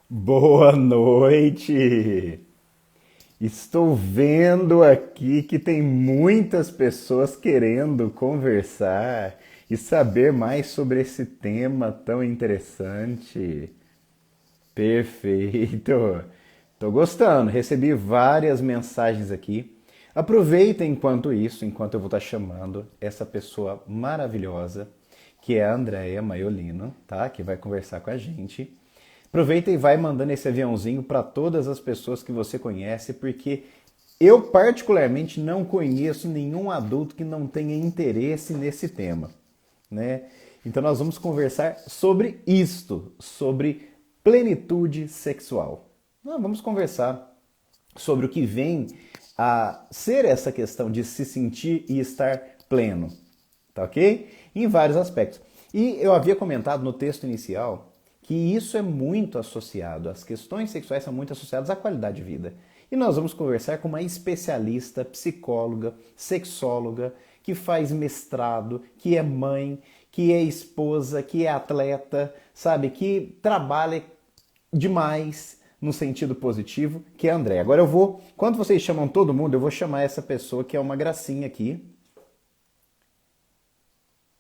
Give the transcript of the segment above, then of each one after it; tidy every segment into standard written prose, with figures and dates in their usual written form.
Boa noite! Estou vendo aqui que tem muitas pessoas querendo conversar e saber mais sobre esse tema tão interessante. Perfeito! Estou gostando, recebi várias mensagens aqui. Aproveita enquanto isso, enquanto eu vou estar chamando essa pessoa maravilhosa, que é a Andrea Maiolino, tá? Que vai conversar com a gente. Aproveita e vai mandando esse aviãozinho para todas as pessoas que você conhece, porque eu particularmente não conheço nenhum adulto que não tenha interesse nesse tema, né? Então nós vamos conversar sobre isto, sobre plenitude sexual. Nós vamos conversar sobre o que vem a ser essa questão de se sentir e estar pleno, tá ok? Em vários aspectos. E eu havia comentado no texto inicial que isso é muito associado, as questões sexuais são muito associadas à qualidade de vida. E nós vamos conversar com uma especialista, psicóloga, sexóloga, que faz mestrado, que é mãe, que é esposa, que é atleta, sabe, que trabalha demais no sentido positivo, que é a André. Agora eu vou, quando vocês chamam todo mundo, eu vou chamar essa pessoa que é uma gracinha aqui.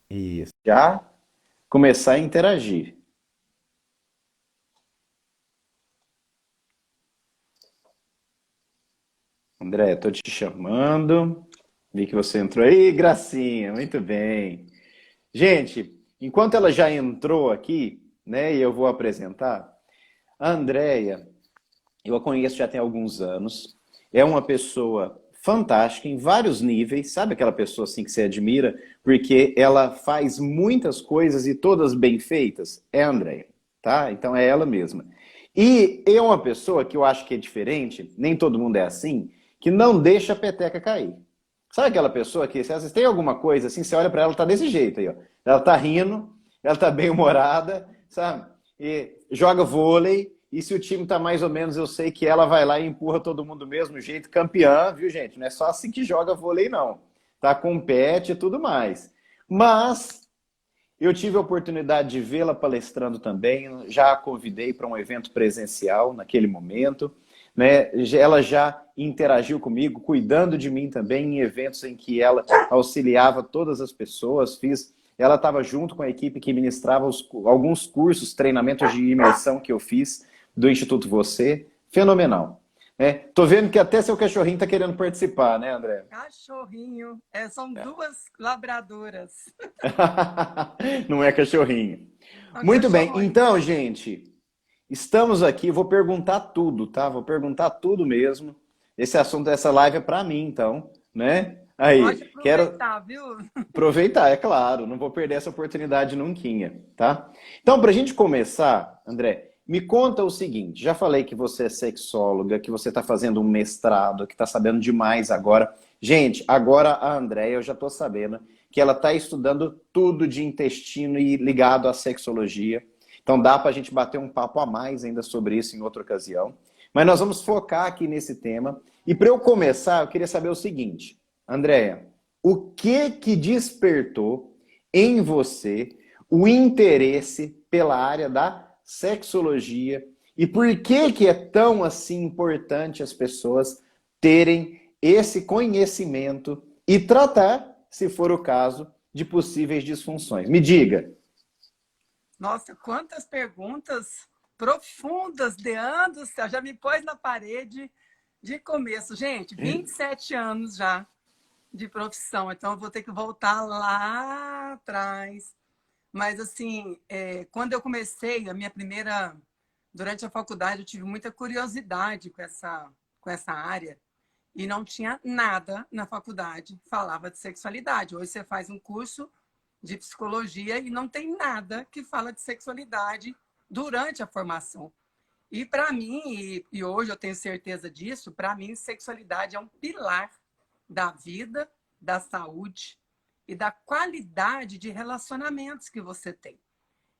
Isso. Já começar a interagir. André, tô te chamando. Vi que você entrou aí, gracinha, muito bem. Gente, enquanto ela já entrou aqui, né, e eu vou apresentar, a Andrea, eu a conheço já tem alguns anos. É uma pessoa fantástica em vários níveis. Sabe aquela pessoa assim que você admira? Porque ela faz muitas coisas e todas bem feitas? É a Andrea, tá? Então é ela mesma. E é uma pessoa que eu acho que é diferente, nem todo mundo é assim, que não deixa a peteca cair. Sabe aquela pessoa que, se às vezes tem alguma coisa assim, você olha pra ela, tá desse jeito aí, ó. Ela tá rindo, ela tá bem humorada, sabe? E joga vôlei, e se o time tá mais ou menos, eu sei que ela vai lá e empurra todo mundo do mesmo jeito, campeã, viu, gente? Não é só assim que joga vôlei, não. Tá? Compete e tudo mais. Mas eu tive a oportunidade de vê-la palestrando também, já a convidei para um evento presencial naquele momento, né? Ela já interagiu comigo, cuidando de mim também em eventos em que ela auxiliava todas as pessoas, ela estava junto com a equipe que ministrava alguns cursos, treinamentos de imersão que eu fiz do Instituto Você, fenomenal. Tô vendo que até seu cachorrinho está querendo participar, né, André? Cachorrinho. São duas labradoras. Não é cachorrinho. São Muito bem, cachorrões. então, gente, estamos aqui. Vou perguntar tudo, tá? Vou perguntar tudo mesmo. Esse assunto dessa live é para mim, então, né? Pode Aí, quero aproveitar, viu? aproveitar, é claro, não vou perder essa oportunidade nunquinha, tá? Então, para a gente começar, André, me conta o seguinte: já falei que você é sexóloga, que você está fazendo um mestrado, que está sabendo demais agora. Gente, agora a Andréia, eu já estou sabendo que ela está estudando tudo de intestino e ligado à sexologia. Então dá para a gente bater um papo a mais ainda sobre isso em outra ocasião. Mas nós vamos focar aqui nesse tema. E para eu começar, eu queria saber o seguinte, Andréia, o que que despertou em você o interesse pela área da sexologia e por que que é tão assim importante as pessoas terem esse conhecimento e tratar, se for o caso, de possíveis disfunções? Me diga. Nossa, quantas perguntas profundas, Leandro do céu. Já me pôs na parede de começo. Gente, 27 anos já de profissão, então eu vou ter que voltar lá atrás. Mas, assim, quando eu comecei, a minha primeira. Durante a faculdade, eu tive muita curiosidade com essa área. E não tinha nada na faculdade que falava de sexualidade. Hoje você faz um curso de psicologia e não tem nada que fala de sexualidade durante a formação. E para mim, e hoje eu tenho certeza disso, para mim, sexualidade é um pilar da vida, da saúde e da qualidade de relacionamentos que você tem.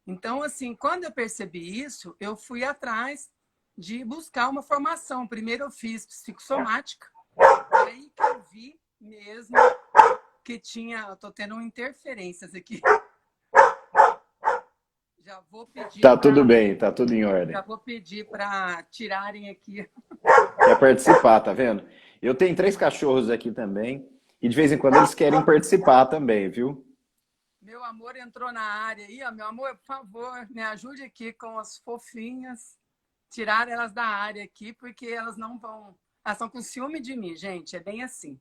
Então, assim, quando eu percebi isso, eu fui atrás de buscar uma formação. Primeiro eu fiz psicossomática, aí que eu vi mesmo que tinha. Estou tendo interferências aqui. Já vou pedir Tá tudo para bem, tá tudo em já ordem. vou pedir para tirarem aqui. Quer participar, tá vendo? Eu tenho 3 cachorros aqui também, e de vez em quando eles querem participar também, viu? Meu amor entrou na área aí, ó. Meu amor, por favor, me ajude aqui com as fofinhas. Tirar elas da área aqui, porque elas não vão. Elas estão com ciúme de mim, gente. É bem assim.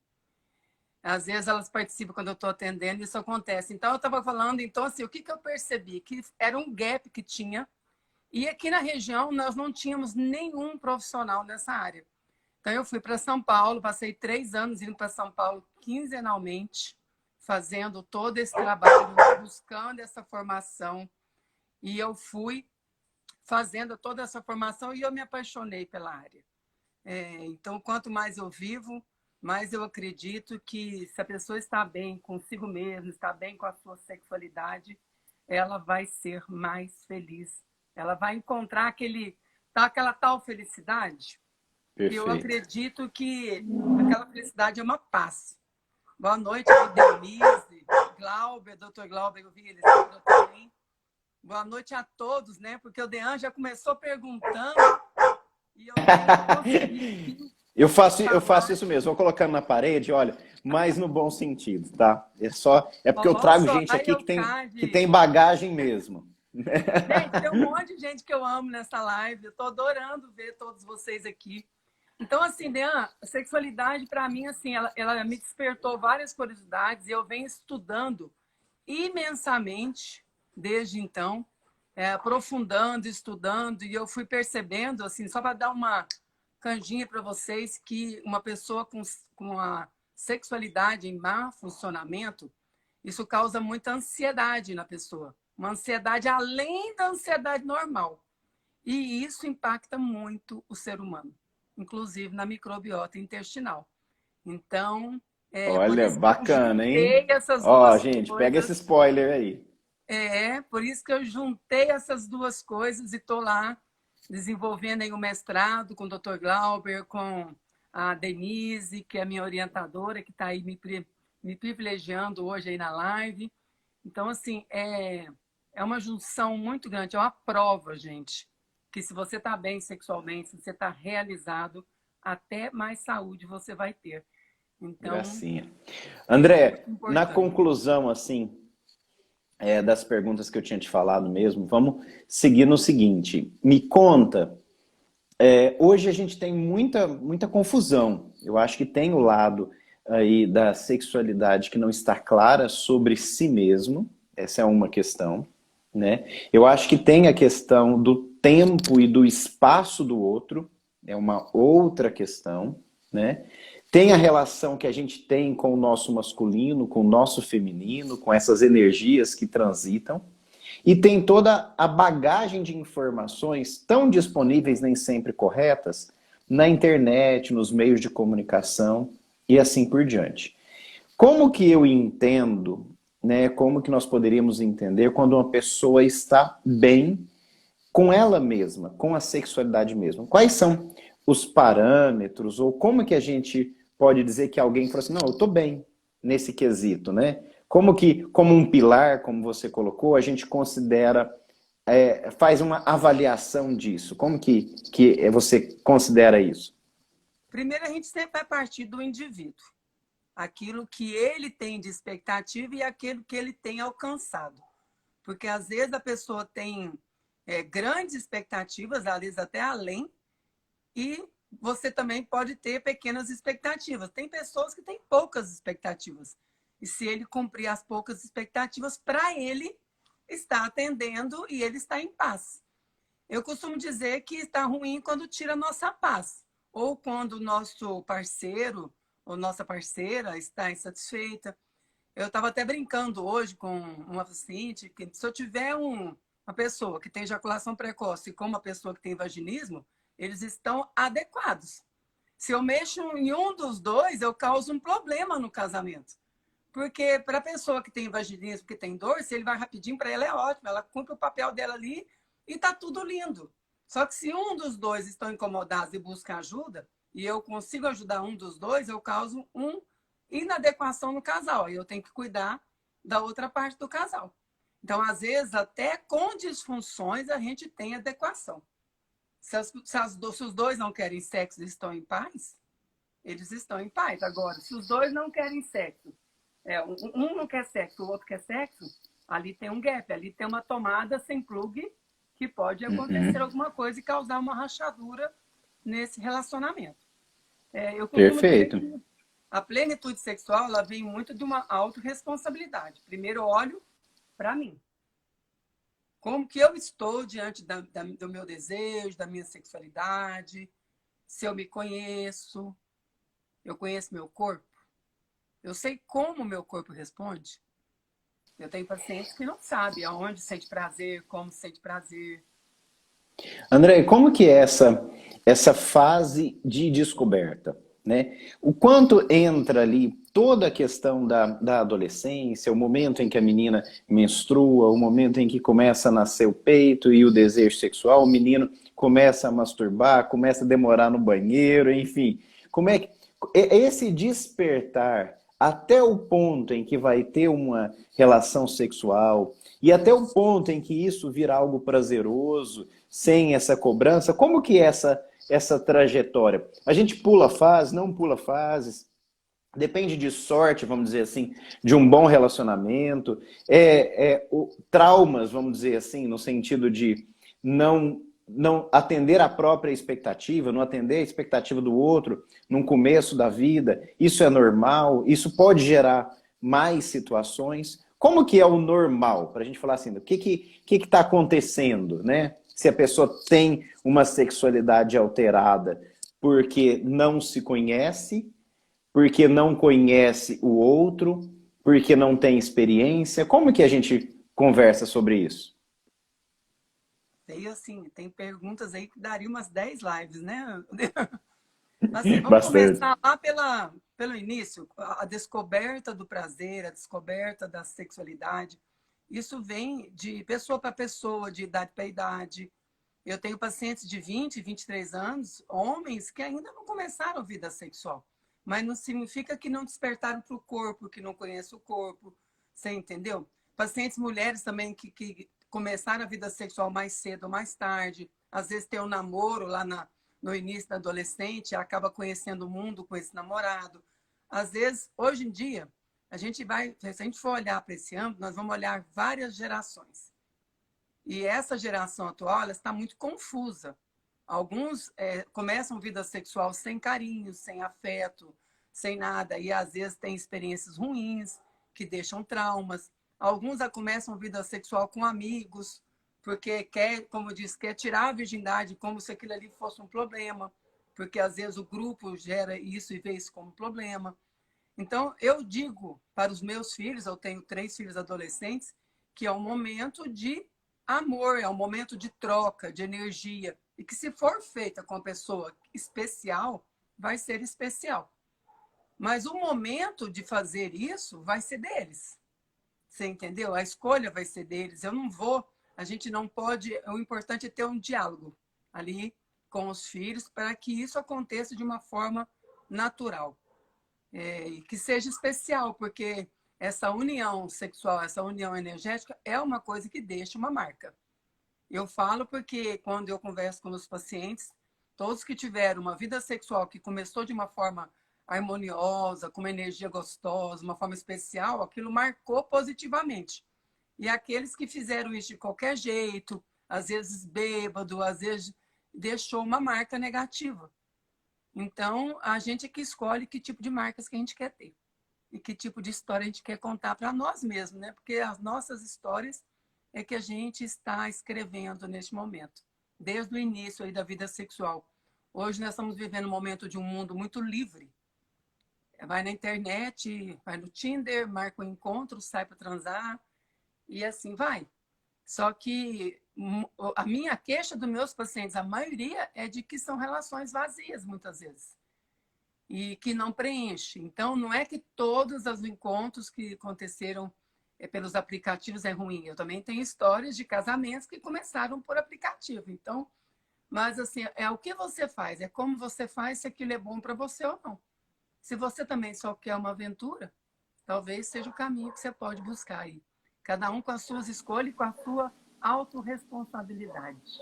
Às vezes elas participam quando eu estou atendendo, e isso acontece. Então, eu estava falando, então, assim, o que, que eu percebi? Que era um gap que tinha, e aqui na região nós não tínhamos nenhum profissional nessa área. Então, eu fui para São Paulo, passei 3 anos indo para São Paulo quinzenalmente, fazendo todo esse trabalho, buscando essa formação. E eu fui fazendo toda essa formação e eu me apaixonei pela área. Então, quanto mais eu vivo, mais eu acredito que se a pessoa está bem consigo mesma, está bem com a sua sexualidade, ela vai ser mais feliz. Ela vai encontrar aquela tal felicidade. E eu Perfeito. acredito que aquela felicidade é uma paz. Boa noite, Denise, Glauber, doutor Glauber, eu vi ele também. Boa noite a todos, né? Porque o Dean já começou perguntando e eu nem consegui Eu faço falar. isso mesmo, vou colocando na parede, olha, mas no bom sentido, tá? É porque eu Olha trago só, gente a aqui que tem Eucade. bagagem mesmo. Gente, tem um monte de gente que eu amo nessa live. Eu tô adorando ver todos vocês aqui. Então, assim, Dean, a sexualidade, para mim, assim, ela me despertou várias curiosidades e eu venho estudando imensamente desde então, aprofundando, estudando, e eu fui percebendo, assim, só para dar uma canjinha para vocês, que uma pessoa com a sexualidade em má funcionamento, isso causa muita ansiedade na pessoa. Uma ansiedade além da ansiedade normal. E isso impacta muito o ser humano, inclusive na microbiota intestinal. Então, por Olha, isso que eu bacana, hein? juntei essas Ó, duas gente, pega esse coisas. spoiler aí. Por isso que eu juntei essas duas coisas e estou lá desenvolvendo aí o mestrado com o Dr. Glauber, com a Denise, que é a minha orientadora, que está aí me privilegiando hoje aí na live. Então, assim, é uma junção muito grande, é uma prova, gente, que se você está bem sexualmente, se você está realizado, até mais saúde você vai ter. Então, Gracinha. isso é André, muito na importante. conclusão, assim, das perguntas que eu tinha te falado mesmo, vamos seguir no seguinte. Me conta, hoje a gente tem muita confusão. Eu acho que tem o lado aí da sexualidade que não está clara sobre si mesmo. Essa é uma questão, né? Eu acho que tem a questão do tempo e do espaço do outro. É uma outra questão, né? Tem a relação que a gente tem com o nosso masculino, com o nosso feminino, com essas energias que transitam. E tem toda a bagagem de informações tão disponíveis, nem sempre corretas, na internet, nos meios de comunicação e assim por diante. Como que eu entendo, né? Como que nós poderíamos entender quando uma pessoa está bem com ela mesma, com a sexualidade mesma? Quais são os parâmetros, ou como que a gente pode dizer que alguém falou assim, não, eu estou bem nesse quesito, né? Como um pilar, como você colocou, a gente considera, faz uma avaliação disso? Como que você considera isso? Primeiro, a gente sempre vai partir do indivíduo. Aquilo que ele tem de expectativa e aquilo que ele tem alcançado. Porque às vezes a pessoa tem grandes expectativas, às vezes até além, e você também pode ter pequenas expectativas. Tem pessoas que têm poucas expectativas. E se ele cumprir as poucas expectativas, para ele está atendendo e ele está em paz. Eu costumo dizer que está ruim quando tira a nossa paz, ou quando o nosso parceiro ou nossa parceira está insatisfeita. Eu estava até brincando hoje com uma paciente que se eu tiver uma pessoa que tem ejaculação precoce com uma pessoa que tem vaginismo, eles estão adequados. Se eu mexo em um dos dois, eu causo um problema no casamento. Porque para a pessoa que tem vaginismo, que tem dor, se ele vai rapidinho, para ela é ótimo. Ela cumpre o papel dela ali e está tudo lindo. Só que se um dos dois estão incomodados e busca ajuda, e eu consigo ajudar um dos dois, eu causo uma inadequação no casal. E eu tenho que cuidar da outra parte do casal. Então, às vezes, até com disfunções, a gente tem adequação. Se os dois não querem sexo e estão em paz, eles estão em paz. Agora, se os dois não querem sexo, um não quer sexo, o outro quer sexo, ali tem um gap, ali tem uma tomada sem plug que pode acontecer alguma coisa e causar uma rachadura nesse relacionamento. Eu costumo dizer Perfeito. que a plenitude sexual ela vem muito de uma autorresponsabilidade. Primeiro eu olho para mim. Como que eu estou diante do meu desejo, da minha sexualidade, se eu me conheço, eu conheço meu corpo, eu sei como o meu corpo responde. Eu tenho pacientes que não sabem aonde sente prazer, como sente prazer. André, como que é essa fase de descoberta, né? O quanto entra ali toda a questão da adolescência, o momento em que a menina menstrua, o momento em que começa a nascer o peito e o desejo sexual, o menino começa a masturbar, começa a demorar no banheiro, enfim. Como é que esse despertar até o ponto em que vai ter uma relação sexual e até o ponto em que isso vira algo prazeroso, sem essa cobrança, como que é essa trajetória? A gente pula fases, não pula fases, depende de sorte, vamos dizer assim, de um bom relacionamento, traumas, vamos dizer assim, no sentido de não atender a própria expectativa, não atender a expectativa do outro no começo da vida, isso é normal, isso pode gerar mais situações. Como que é o normal? Para a gente falar assim, o que está acontecendo, né? Se a pessoa tem uma sexualidade alterada porque não se conhece, porque não conhece o outro, porque não tem experiência. Como que a gente conversa sobre isso? E assim, tem perguntas aí que daria umas 10 lives, né? Assim, vamos Bastante. começar lá pelo início, a descoberta do prazer, a descoberta da sexualidade. Isso vem de pessoa para pessoa, de idade para idade. Eu tenho pacientes de 20, 23 anos, homens que ainda não começaram a vida sexual. Mas não significa que não despertaram para o corpo, que não conhecem o corpo. Você entendeu? Pacientes mulheres também que começaram a vida sexual mais cedo ou mais tarde. Às vezes tem um namoro lá no início da adolescente, acaba conhecendo o mundo com esse namorado. Às vezes, hoje em dia, se a gente for olhar para esse âmbito, nós vamos olhar várias gerações. E essa geração atual ela está muito confusa. Alguns começam vida sexual sem carinho, sem afeto, sem nada, e às vezes têm experiências ruins, que deixam traumas. Alguns já começam vida sexual com amigos, porque quer, como diz, quer tirar a virgindade como se aquilo ali fosse um problema, porque às vezes o grupo gera isso e vê isso como problema. Então, eu digo para os meus filhos, eu tenho 3 filhos adolescentes, que é um momento de amor, é um momento de troca, de energia. E que se for feita com a pessoa especial, vai ser especial. Mas o momento de fazer isso vai ser deles. Você entendeu? A escolha vai ser deles. Eu não vou, a gente não pode, o importante é ter um diálogo ali com os filhos para que isso aconteça de uma forma natural. E que seja especial, porque essa união sexual, essa união energética é uma coisa que deixa uma marca. Eu falo porque quando eu converso com os pacientes, todos que tiveram uma vida sexual que começou de uma forma harmoniosa, com uma energia gostosa, uma forma especial, aquilo marcou positivamente. E aqueles que fizeram isso de qualquer jeito, às vezes bêbado, às vezes deixou uma marca negativa. Então, a gente é que escolhe que tipo de marcas que a gente quer ter. E que tipo de história a gente quer contar para nós mesmos, né? Porque as nossas histórias é que a gente está escrevendo neste momento, desde o início aí da vida sexual. Hoje nós estamos vivendo um momento de um mundo muito livre. Vai na internet, vai no Tinder, marca um encontro, sai para transar e assim vai. Só que a minha queixa dos meus pacientes, a maioria é de que são relações vazias, muitas vezes, e que não preenche. Então, não é que todos os encontros que aconteceram pelos aplicativos é ruim. Eu também tenho histórias de casamentos que começaram por aplicativo. Então, mas assim, é o que você faz, é como você faz, se aquilo é bom para você ou não. Se você também só quer uma aventura, talvez seja o caminho que você pode buscar aí. Cada um com as suas escolhas e com a sua autorresponsabilidade.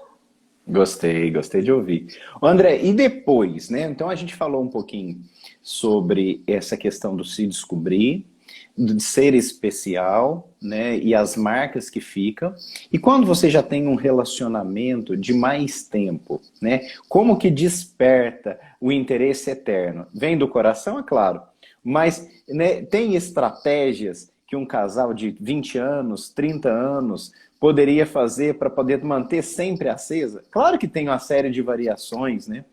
Gostei de ouvir. André, e depois, né? Então a gente falou um pouquinho sobre essa questão do se descobrir, de ser especial, né? E as marcas que ficam. E quando você já tem um relacionamento de mais tempo, né? Como que desperta o interesse eterno? Vem do coração, é claro, mas né, tem estratégias que um casal de 20 anos, 30 anos poderia fazer para poder manter sempre acesa? Claro que tem uma série de variações, né?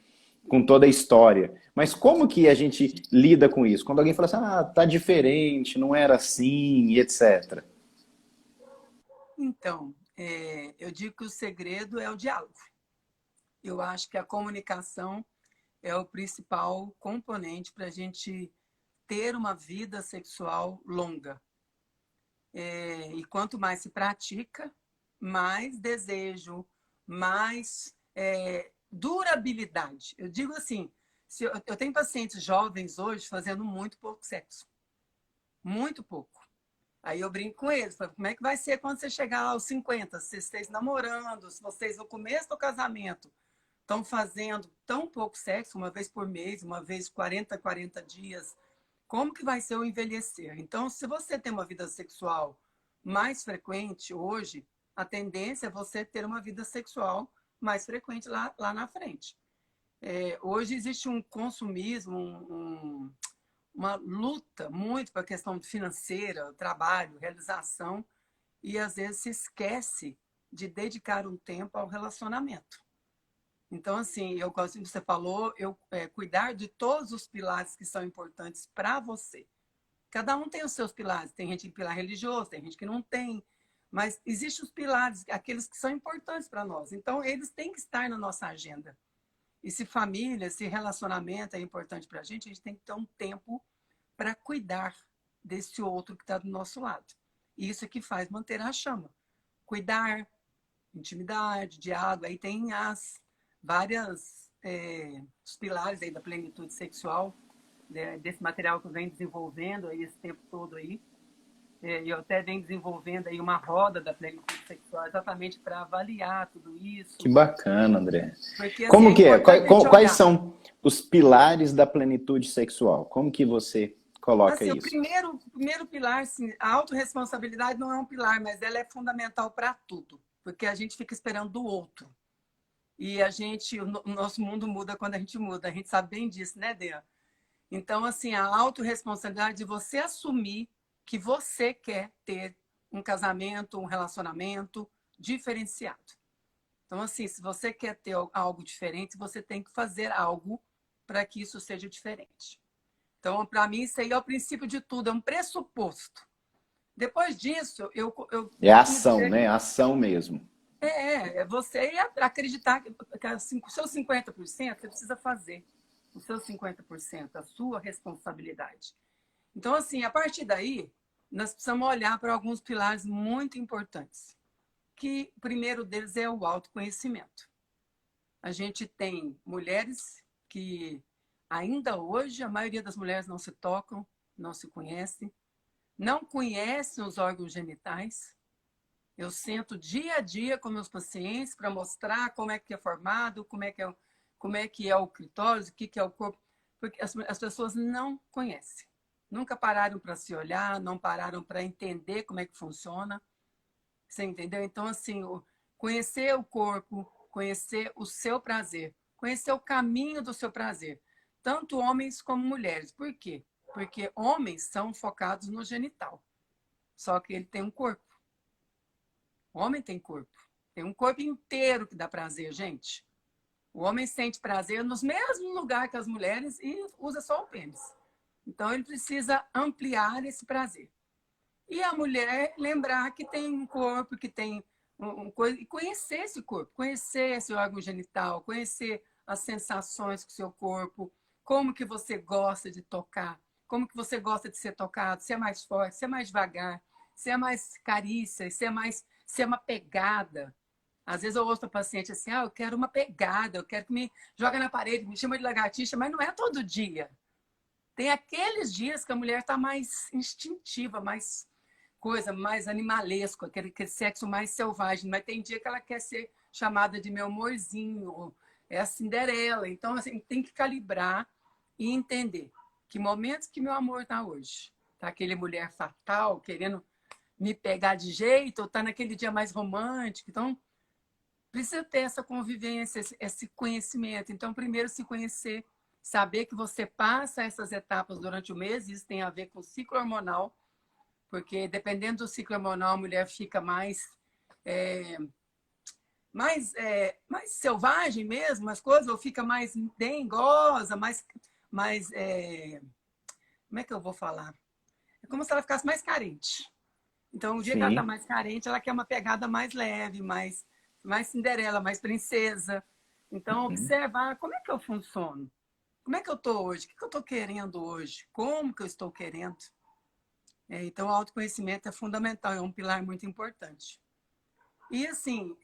Com toda a história. Mas como que a gente lida com isso? Quando alguém fala assim, ah, tá diferente, não era assim, e etc. Então, eu digo que o segredo é o diálogo. Eu acho que a comunicação é o principal componente para a gente ter uma vida sexual longa. E quanto mais se pratica, mais desejo, mais durabilidade. Eu digo assim, se eu tenho pacientes jovens hoje fazendo muito pouco sexo. Muito pouco. Aí eu brinco com eles, falo, como é que vai ser quando você chegar aos 50? Se vocês namorando, se vocês no começo do casamento estão fazendo tão pouco sexo, uma vez por mês, uma vez 40 dias, como que vai ser o envelhecer? Então, se você tem uma vida sexual mais frequente hoje, a tendência é você ter uma vida sexual mais frequente lá na frente. Hoje existe um consumismo, uma luta muito para a questão financeira, trabalho, realização, e às vezes se esquece de dedicar um tempo ao relacionamento. Então, assim, eu gosto que você falou, cuidar de todos os pilares que são importantes para você. Cada um tem os seus pilares. Tem gente que tem pilar religioso, tem gente que não tem. Mas existem os pilares, aqueles que são importantes para nós. Então, eles têm que estar na nossa agenda. E se família, se relacionamento é importante para a gente tem que ter um tempo para cuidar desse outro que está do nosso lado. E isso é que faz manter a chama. Cuidar, intimidade, diálogo. Aí tem as várias os pilares aí da plenitude sexual, desse material que eu venho desenvolvendo aí esse tempo todo aí. Eu até venho desenvolvendo aí uma roda da plenitude sexual exatamente para avaliar tudo Que isso. bacana, André. Porque assim, Como é que é? importante a gente Quais olhar. são os pilares da plenitude sexual? Como que você coloca Assim, o isso? primeiro pilar, assim, a autorresponsabilidade não é um pilar, mas ela é fundamental para tudo, porque a gente fica esperando do outro. E o nosso mundo muda quando a gente muda. A gente sabe bem disso, né, Dea? Então, assim, a autorresponsabilidade de você assumir que você quer ter um casamento, um relacionamento diferenciado. Então, assim, se você quer ter algo diferente, você tem que fazer algo para que isso seja diferente. Então, para mim, isso aí é o princípio de tudo, é um pressuposto. Depois disso, eu É a costumo ação, dizer né? A ação mesmo. é você acreditar que o seu 50% você precisa fazer. O seu 50%, a sua responsabilidade. Então, assim, a partir daí, nós precisamos olhar para alguns pilares muito importantes. Que o primeiro deles é o autoconhecimento. A gente tem mulheres que ainda hoje, a maioria das mulheres não se tocam, não se conhecem, não conhecem os órgãos genitais. Eu sento dia a dia com meus pacientes para mostrar como é que é formado, como é que é o clitóris, o que é o corpo, porque as pessoas não conhecem. Nunca pararam para se olhar, não pararam para entender como é que funciona. Você entendeu? Então, assim, conhecer o corpo, conhecer o seu prazer, conhecer o caminho do seu prazer, tanto homens como mulheres. Por quê? Porque homens são focados no genital, só que ele tem um corpo. O homem tem corpo. Tem um corpo inteiro que dá prazer, gente. O homem sente prazer nos mesmos lugares que as mulheres e usa só o pênis. Então, ele precisa ampliar esse prazer. E a mulher lembrar que tem um corpo, que tem coisa, e conhecer esse corpo, conhecer esse órgão genital, conhecer as sensações com o seu corpo, como que você gosta de tocar, como que você gosta de ser tocado, se é mais forte, se é mais devagar, se é mais carícia, se é uma pegada. Às vezes eu ouço o paciente assim, eu quero uma pegada, eu quero que me joga na parede, me chama de lagartixa, mas não é todo dia. Tem aqueles dias que a mulher está mais instintiva, mais coisa mais animalesco, aquele sexo mais selvagem. Mas tem dia que ela quer ser chamada de meu amorzinho, é a Cinderela. Então, assim, tem que calibrar e entender que momentos que meu amor está hoje. Tá aquele mulher fatal, querendo me pegar de jeito, ou tá naquele dia mais romântico. Então, precisa ter essa convivência, esse conhecimento. Então, primeiro se conhecer, saber que você passa essas etapas durante o mês, isso tem a ver com o ciclo hormonal, porque dependendo do ciclo hormonal, a mulher fica mais selvagem mesmo, as coisas, ou fica mais dengosa, como é que eu vou falar? É como se ela ficasse mais carente. Então, o dia que ela está Sim. mais carente, ela quer uma pegada mais leve, mais Cinderela, mais princesa. Então, Uhum. observar como é que eu funciono. Como é que eu estou hoje? O que eu estou querendo hoje? Como que eu estou querendo? Então, o autoconhecimento é fundamental, é um pilar muito importante. E, assim,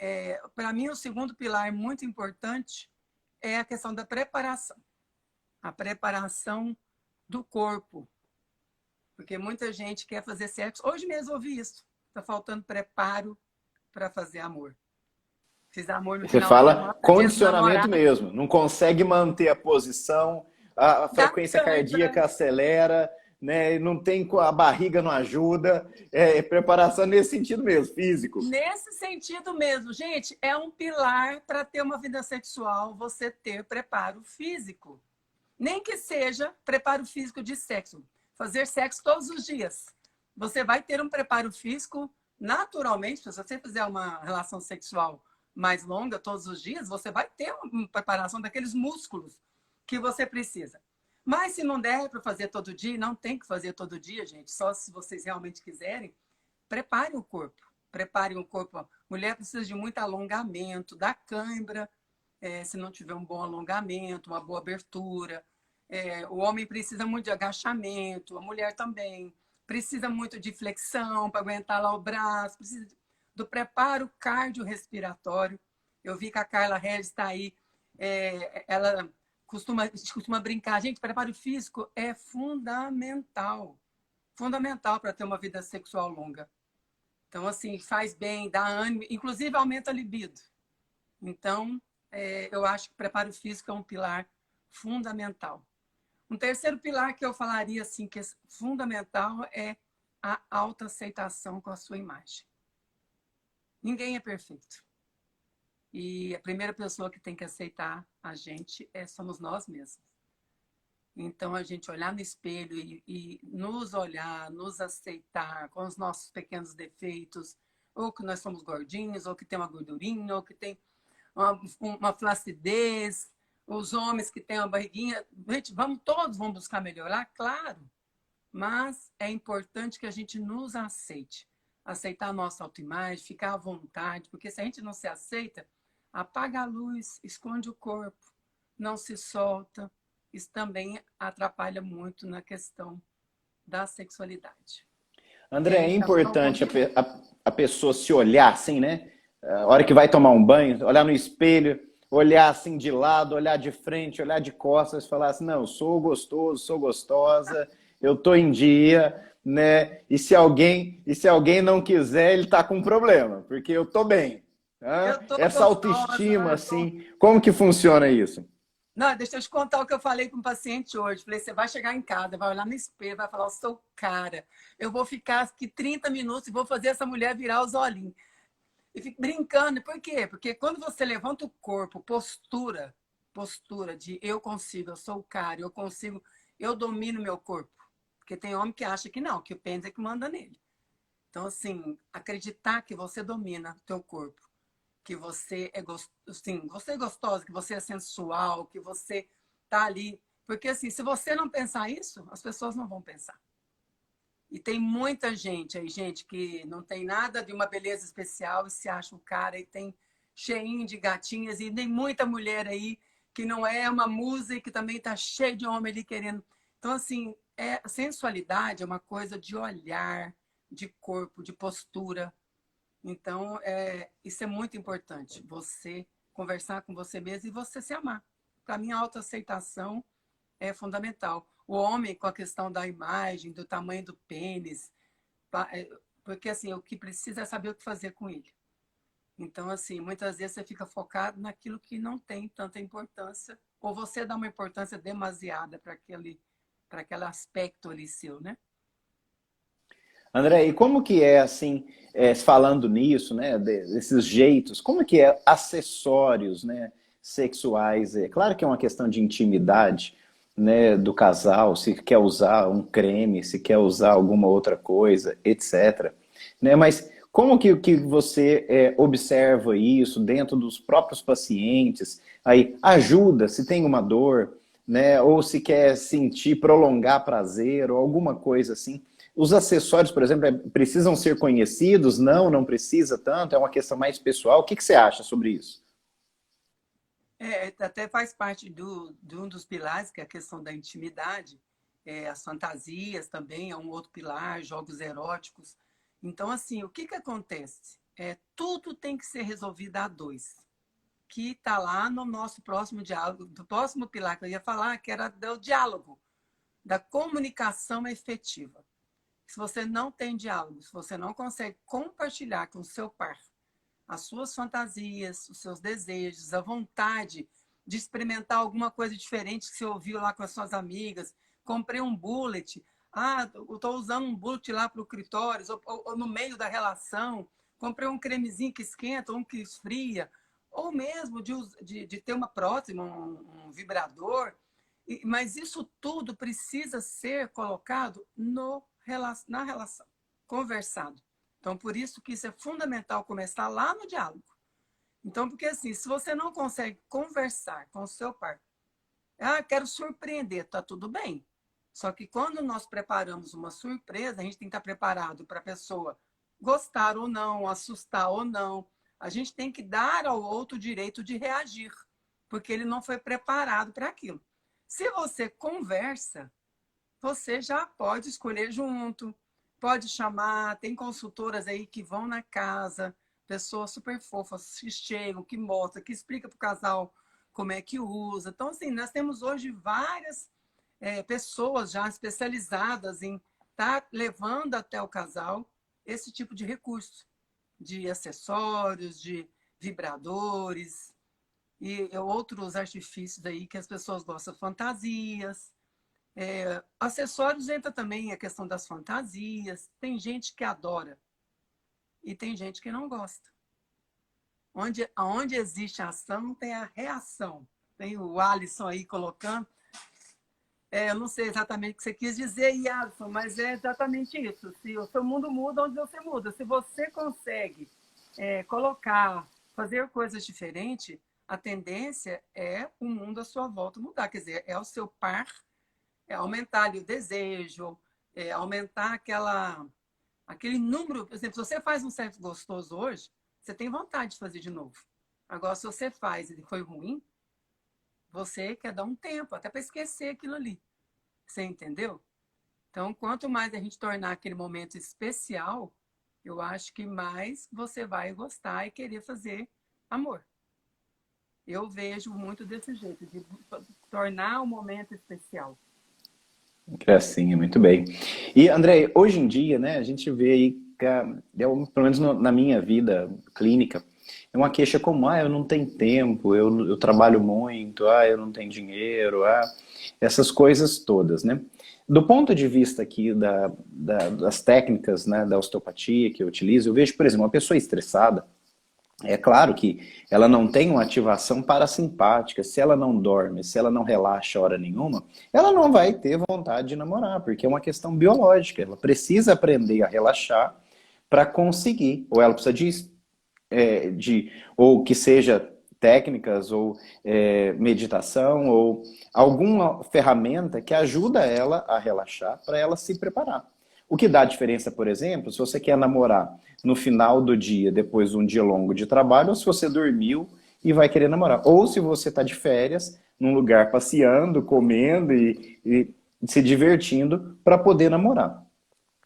para mim, o segundo pilar muito importante é a questão da preparação. A preparação do corpo. Porque muita gente quer fazer sexo. Hoje mesmo eu ouvi isso. Está faltando preparo para fazer amor. Fiz amor no Você final de fala semana, dia dos condicionamento namorados. mesmo. Não consegue manter a posição, a Da frequência cãibra. cardíaca acelera, né? Não tem, a barriga não ajuda. É preparação nesse sentido mesmo, físico. Nesse sentido mesmo, gente, é um pilar para ter uma vida sexual, você ter preparo físico. Nem que seja preparo físico de sexo. Fazer sexo todos os dias. Você vai ter um preparo físico naturalmente. Se você fizer uma relação sexual mais longa todos os dias, você vai ter uma preparação daqueles músculos que você precisa. Mas se não der para fazer todo dia, não tem que fazer todo dia, gente. Só se vocês realmente quiserem, preparem o corpo. Preparem o corpo. A mulher precisa de muito alongamento, da cãibra, se não tiver um bom alongamento, uma boa abertura. O homem precisa muito de agachamento, a mulher também. Precisa muito de flexão para aguentar lá o braço, precisa do preparo cardiorrespiratório. Eu vi que a Carla Regis está aí, ela costuma brincar. Gente, preparo físico é fundamental. Fundamental para ter uma vida sexual longa. Então, assim, faz bem, dá ânimo, inclusive aumenta a libido. Então, eu acho que preparo físico é um pilar fundamental. Um terceiro pilar que eu falaria assim que é fundamental é a autoaceitação com a sua imagem. Ninguém é perfeito. E a primeira pessoa que tem que aceitar a gente somos nós mesmos. Então, a gente olhar no espelho e nos olhar, nos aceitar com os nossos pequenos defeitos, ou que nós somos gordinhos, ou que tem uma gordurinha, ou que tem uma flacidez, os homens que têm uma barriguinha. Gente, todos vão buscar melhorar, claro, mas é importante que a gente nos aceite. Aceitar a nossa autoimagem, ficar à vontade, porque se a gente não se aceita, apaga a luz, esconde o corpo, não se solta. Isso também atrapalha muito na questão da sexualidade. André, é Então, eu importante convido. a pessoa se olhar assim, né? A hora que vai tomar um banho, olhar no espelho, olhar assim de lado, olhar de frente, olhar de costas, falar assim, não, eu sou gostoso, sou gostosa, eu tô em dia, né? E se alguém não quiser, ele tá com um problema, porque eu tô bem. Tá? Eu tô Essa gostosa, autoestima, eu tô. assim, como que funciona isso? Não, deixa eu te contar o que eu falei com o paciente hoje. Falei, você vai chegar em casa, vai olhar no espelho, vai falar, eu sou cara. Eu vou ficar aqui 30 minutos e vou fazer essa mulher virar os olhinhos. E fico brincando. Por quê? Porque quando você levanta o corpo, postura de eu consigo, eu sou o cara, eu consigo, eu domino meu corpo. Porque tem homem que acha que não, que o pênis é que manda nele. Então, assim, acreditar que você domina o teu corpo, que você assim, você é gostosa, que você é sensual, que você tá ali. Porque, assim, se você não pensar isso, as pessoas não vão pensar. E tem muita gente aí, gente, que não tem nada de uma beleza especial e se acha o cara e tem cheinho de gatinhas e tem muita mulher aí que não é uma musa e que também tá cheio de homem ali querendo. Então, assim, a sensualidade é uma coisa de olhar, de corpo, de postura. Então, isso é muito importante, você conversar com você mesmo e você se amar. Para mim, a autoaceitação é fundamental. O homem, com a questão da imagem, do tamanho do pênis, Porque, assim, o que precisa é saber o que fazer com ele. Então, assim, muitas vezes você fica focado naquilo que não tem tanta importância, ou você dá uma importância demasiada para aquele aspecto ali seu, né? André, e como que é assim, falando nisso, né, desses jeitos, como que é acessórios, né, sexuais? É claro que é uma questão de intimidade, né, do casal, se quer usar um creme, se quer usar alguma outra coisa, etc. Né, mas como que você observa isso dentro dos próprios pacientes? Aí ajuda, se tem uma dor, né, ou se quer sentir, prolongar prazer, ou alguma coisa assim. Os acessórios, por exemplo, precisam ser conhecidos? Não, não precisa tanto, é uma questão mais pessoal. O que você acha sobre isso? Até faz parte de um dos pilares, que é a questão da intimidade, as fantasias também é um outro pilar, jogos eróticos. Então, assim, o que acontece? Tudo tem que ser resolvido a dois, que está lá no nosso próximo diálogo, do próximo pilar que eu ia falar, que era do diálogo, da comunicação efetiva. Se você não tem diálogo, se você não consegue compartilhar com o seu par as suas fantasias, os seus desejos, a vontade de experimentar alguma coisa diferente que você ouviu lá com as suas amigas, comprei um bullet, eu estou usando um bullet lá para o clitóris, ou no meio da relação, comprei um cremezinho que esquenta, um que esfria, ou mesmo de ter uma prótese, um vibrador, mas isso tudo precisa ser colocado na relação, conversado. Então, por isso que isso é fundamental começar lá no diálogo. Então, porque assim, se você não consegue conversar com o seu par, quero surpreender, tá tudo bem. Só que quando nós preparamos uma surpresa, a gente tem que estar preparado para a pessoa gostar ou não, assustar ou não. A gente tem que dar ao outro o direito de reagir, porque ele não foi preparado para aquilo. Se você conversa, você já pode escolher junto, pode chamar, tem consultoras aí que vão na casa, pessoas super fofas que chegam, que mostram, que explicam para o casal como é que usa. Então, assim, nós temos hoje várias pessoas já especializadas em estar levando até o casal esse tipo de recurso, de acessórios, de vibradores e outros artifícios aí que as pessoas gostam, fantasias. Acessórios entra também a questão das fantasias. Tem gente que adora e tem gente que não gosta. Onde existe ação, tem a reação. Tem o Alisson aí colocando. Eu não sei exatamente o que você quis dizer, Alisson, mas é exatamente isso. Se o seu mundo muda, onde você muda. Se você consegue colocar, fazer coisas diferentes, a tendência é o mundo à sua volta mudar. Quer dizer, é o seu par aumentar ali o desejo, aumentar aquele número. Por exemplo, se você faz um sexo gostoso hoje, você tem vontade de fazer de novo. Agora, se você faz e foi ruim, você quer dar um tempo, até para esquecer aquilo ali. Você entendeu? Então, quanto mais a gente tornar aquele momento especial, eu acho que mais você vai gostar e querer fazer amor. Eu vejo muito desse jeito, de tornar o momento especial. Gracinha, muito bem. E, André, hoje em dia, né, a gente vê aí, pelo menos na minha vida clínica, é uma queixa como, eu não tenho tempo, eu trabalho muito, eu não tenho dinheiro, essas coisas todas, né? Do ponto de vista aqui das técnicas, né, da osteopatia que eu utilizo, eu vejo, por exemplo, uma pessoa estressada, é claro que ela não tem uma ativação parasimpática. Se ela não dorme, se ela não relaxa hora nenhuma, ela não vai ter vontade de namorar, porque é uma questão biológica. Ela precisa aprender a relaxar para conseguir. Ou ela precisa ou que seja técnicas, ou meditação, ou alguma ferramenta que ajuda ela a relaxar para ela se preparar. O que dá diferença, por exemplo, se você quer namorar no final do dia, depois de um dia longo de trabalho, ou se você dormiu e vai querer namorar. Ou se você está de férias, num lugar passeando, comendo e se divertindo para poder namorar.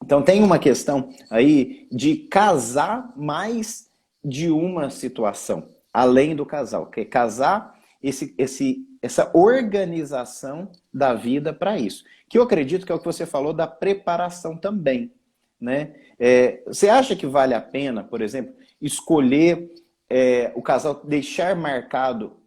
Então tem uma questão aí de casar mais de uma situação, além do casal, que é casar essa organização da vida para isso. Que eu acredito que é o que você falou da preparação também. né? Você acha que vale a pena, por exemplo, escolher o casal deixar marcado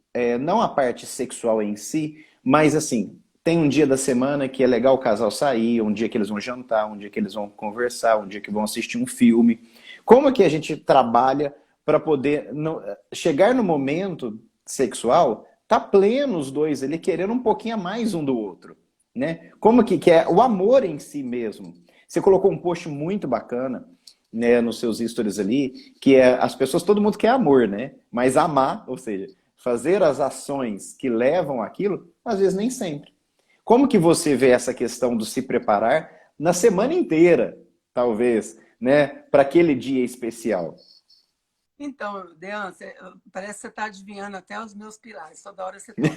não a parte sexual em si, mas assim, tem um dia da semana que é legal o casal sair, um dia que eles vão jantar, um dia que eles vão conversar, um dia que vão assistir um filme. Como que a gente trabalha para poder chegar no momento sexual, tá pleno os dois ali, querendo um pouquinho a mais um do outro, né? Como que é o amor em si mesmo. Você colocou um post muito bacana, né, nos seus stories ali, que as pessoas, todo mundo quer amor, né? Mas amar, ou seja, fazer as ações que levam aquilo, às vezes nem sempre. Como que você vê essa questão do se preparar na semana inteira, talvez, né, para aquele dia especial? Então, Dean, parece que você está adivinhando até os meus pilares, toda hora você toca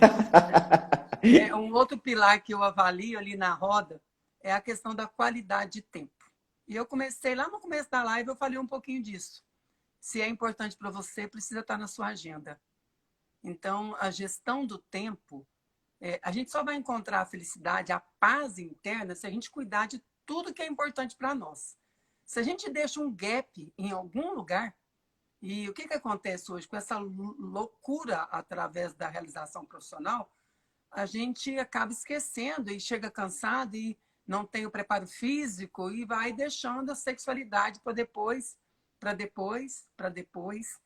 nisso, né? Um outro pilar que eu avalio ali na roda é a questão da qualidade de tempo. E eu comecei lá no começo da live, eu falei um pouquinho disso. Se é importante para você, precisa estar na sua agenda. Então, a gestão do tempo, a gente só vai encontrar a felicidade, a paz interna, se a gente cuidar de tudo que é importante para nós. Se a gente deixa um gap em algum lugar, e o que acontece hoje com essa loucura através da realização profissional, a gente acaba esquecendo e chega cansado e não tem o preparo físico e vai deixando a sexualidade para depois, para depois, para depois.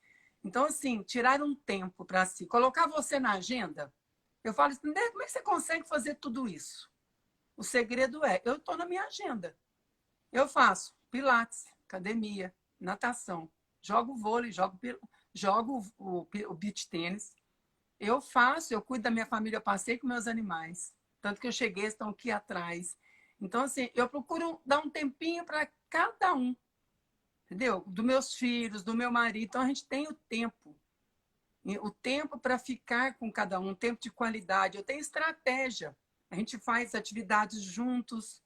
Então, assim, tirar um tempo para si, colocar você na agenda, eu falo assim, como é que você consegue fazer tudo isso? O segredo eu estou na minha agenda. Eu faço pilates, academia, natação, jogo vôlei, jogo o beach tênis. Eu cuido da minha família, eu passei com meus animais. Tanto que eu cheguei, estão aqui atrás. Então, assim, eu procuro dar um tempinho para cada um. Entendeu? Dos meus filhos, do meu marido. Então, a gente tem o tempo. O tempo para ficar com cada um, tempo de qualidade. Eu tenho estratégia. A gente faz atividades juntos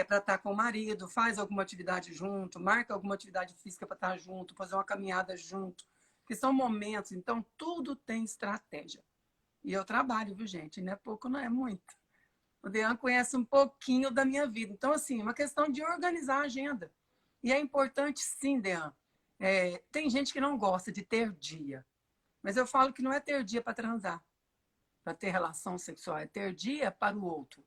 para estar com o marido, faz alguma atividade junto, marca alguma atividade física para estar junto, fazer uma caminhada junto, que são momentos. Então, tudo tem estratégia. E eu trabalho, viu, gente? Não é pouco, não é muito. O Dean conhece um pouquinho da minha vida. Então, assim, é uma questão de organizar a agenda. E é importante, sim, Dean. Tem gente que não gosta de ter dia. Mas eu falo que não é ter dia para transar, para ter relação sexual. É ter dia para o outro.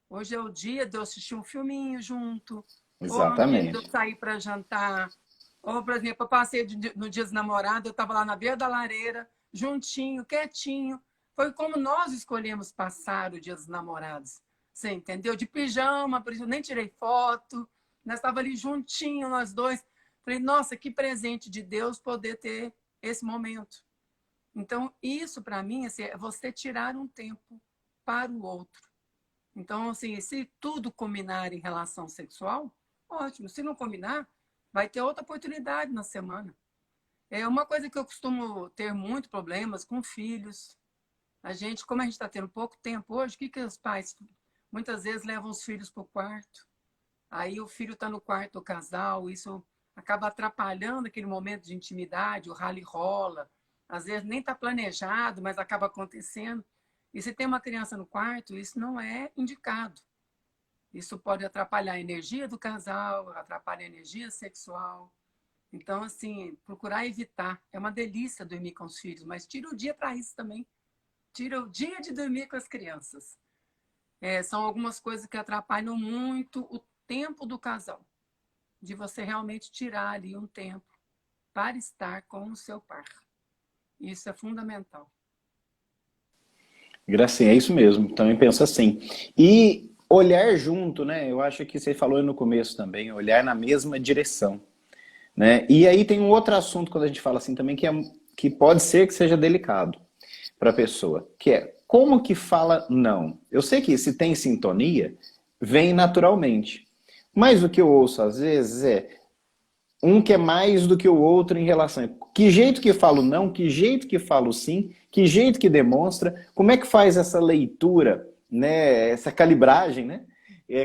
Hoje é o dia de eu assistir um filminho junto. Ou é um dia de eu Exatamente. sair para jantar. Ou, por exemplo, eu passei no dia dos namorados, eu estava lá na beira da lareira, juntinho, quietinho. Foi como nós escolhemos passar o dia dos namorados. Você entendeu? De pijama, por isso eu nem tirei foto. Nós estávamos ali juntinho, nós dois. Falei, nossa, que presente de Deus poder ter esse momento. Então, isso para mim assim, é você tirar um tempo para o outro. Então, assim, se tudo combinar em relação sexual, ótimo. Se não combinar, vai ter outra oportunidade na semana. É uma coisa que eu costumo ter muito problemas com filhos. Como a gente está tendo pouco tempo hoje, o que os pais muitas vezes levam os filhos para o quarto? Aí o filho está no quarto do casal, isso acaba atrapalhando aquele momento de intimidade, o rally rola. Às vezes nem está planejado, mas acaba acontecendo. E se tem uma criança no quarto, isso não é indicado. Isso pode atrapalhar a energia do casal, atrapalhar a energia sexual. Então, assim, procurar evitar. É uma delícia dormir com os filhos, mas tira o dia para isso também. Tira o dia de dormir com as crianças. São algumas coisas que atrapalham muito o tempo do casal. De você realmente tirar ali um tempo para estar com o seu par. Isso é fundamental. Gracinha, é isso mesmo. Também penso assim. E olhar junto, né? Eu acho que você falou no começo também, olhar na mesma direção, né? E aí tem um outro assunto quando a gente fala assim também que pode ser que seja delicado para a pessoa, que é como que fala não. Eu sei que se tem sintonia, vem naturalmente. Mas o que eu ouço às vezes um que é mais do que o outro em relação. Que jeito que falo não, que jeito que falo sim, que jeito que demonstra, como é que faz essa leitura, né? Essa calibragem, né?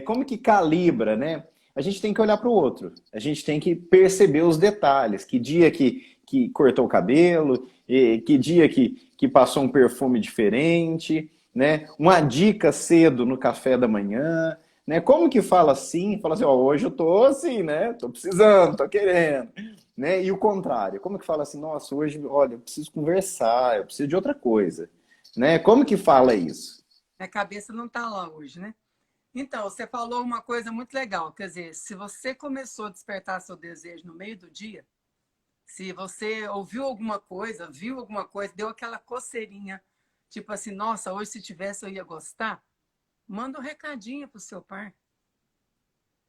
Como que calibra, né? A gente tem que olhar para o outro, a gente tem que perceber os detalhes, que dia que cortou o cabelo, que dia que passou um perfume diferente, né? Uma dica cedo no café da manhã, né? Como que fala sim? Fala assim, ó, hoje eu tô assim, né? Tô precisando, tô querendo, né? E o contrário, como que fala assim, nossa, hoje, olha, eu preciso conversar, eu preciso de outra coisa, né? Como que fala isso? Minha cabeça não está lá hoje, né? Então, você falou uma coisa muito legal, quer dizer, se você começou a despertar seu desejo no meio do dia, se você ouviu alguma coisa, viu alguma coisa, deu aquela coceirinha, tipo assim, nossa, hoje se tivesse eu ia gostar, manda um recadinho pro seu par.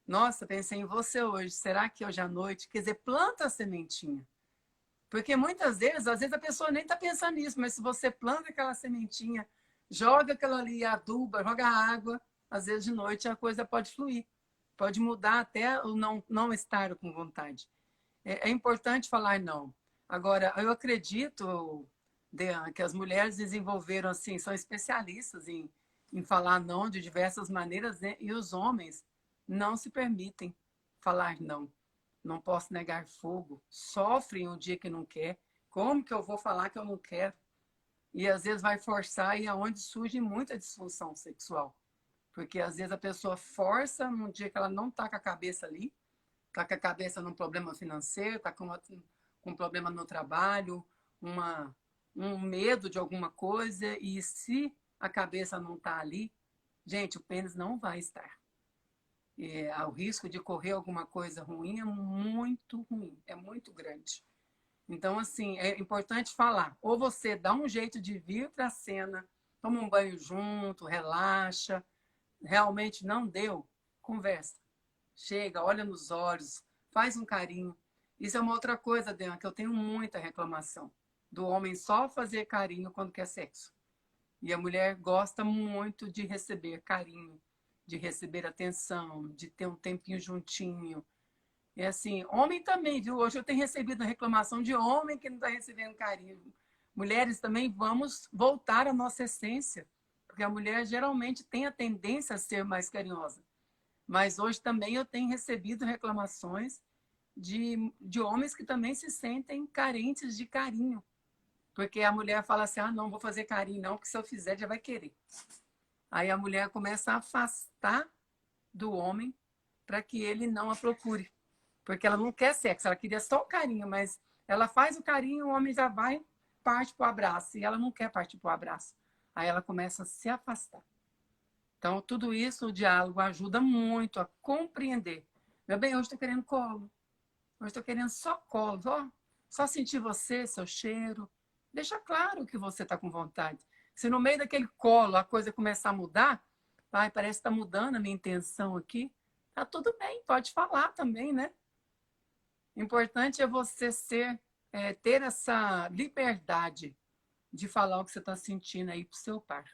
Nossa, pensei em você hoje, será que hoje à noite? Quer dizer, planta a sementinha. Porque muitas vezes, às vezes a pessoa nem está pensando nisso, mas se você planta aquela sementinha, joga aquela ali, aduba, joga água, às vezes de noite a coisa pode fluir. Pode mudar até o não estar com vontade. É importante falar não. Agora, eu acredito, Dean, que as mulheres desenvolveram, assim, são especialistas em falar não de diversas maneiras, né? E os homens não se permitem falar não. Não posso negar fogo. Sofrem um dia que não quer. Como que eu vou falar que eu não quero? E às vezes vai forçar e é onde surge muita disfunção sexual. Porque às vezes a pessoa força num dia que ela não está com a cabeça ali, está com a cabeça num problema financeiro, está com um problema no trabalho, um medo de alguma coisa, e se a cabeça não está ali, gente, o pênis não vai estar. O risco de correr alguma coisa ruim é muito ruim, é muito grande. Então, assim, é importante falar. Ou você dá um jeito de vir para a cena, toma um banho junto, relaxa. Realmente não deu, conversa. Chega, olha nos olhos, faz um carinho. Isso é uma outra coisa, Deana, que eu tenho muita reclamação. Do homem só fazer carinho quando quer sexo. E a mulher gosta muito de receber carinho, de receber atenção, de ter um tempinho juntinho. É assim, homem também, viu? Hoje eu tenho recebido reclamação de homem que não está recebendo carinho. Mulheres também, vamos voltar à nossa essência, porque a mulher geralmente tem a tendência a ser mais carinhosa. Mas hoje também eu tenho recebido reclamações de homens que também se sentem carentes de carinho. Porque a mulher fala assim, ah, não vou fazer carinho não, porque se eu fizer já vai querer. Aí a mulher começa a afastar do homem para que ele não a procure. Porque ela não quer sexo, ela queria só o carinho, mas ela faz o carinho, o homem já vai, parte para o abraço. E ela não quer partir para o abraço. Aí ela começa a se afastar. Então, tudo isso, o diálogo ajuda muito a compreender. Meu bem, hoje estou querendo colo. Hoje estou querendo só colo. Só sentir você, seu cheiro. Deixa claro que você está com vontade. Se no meio daquele colo a coisa começar a mudar, parece que está mudando a minha intenção aqui, tá tudo bem, pode falar também, né? O importante é você ter essa liberdade de falar o que você está sentindo aí para o seu par.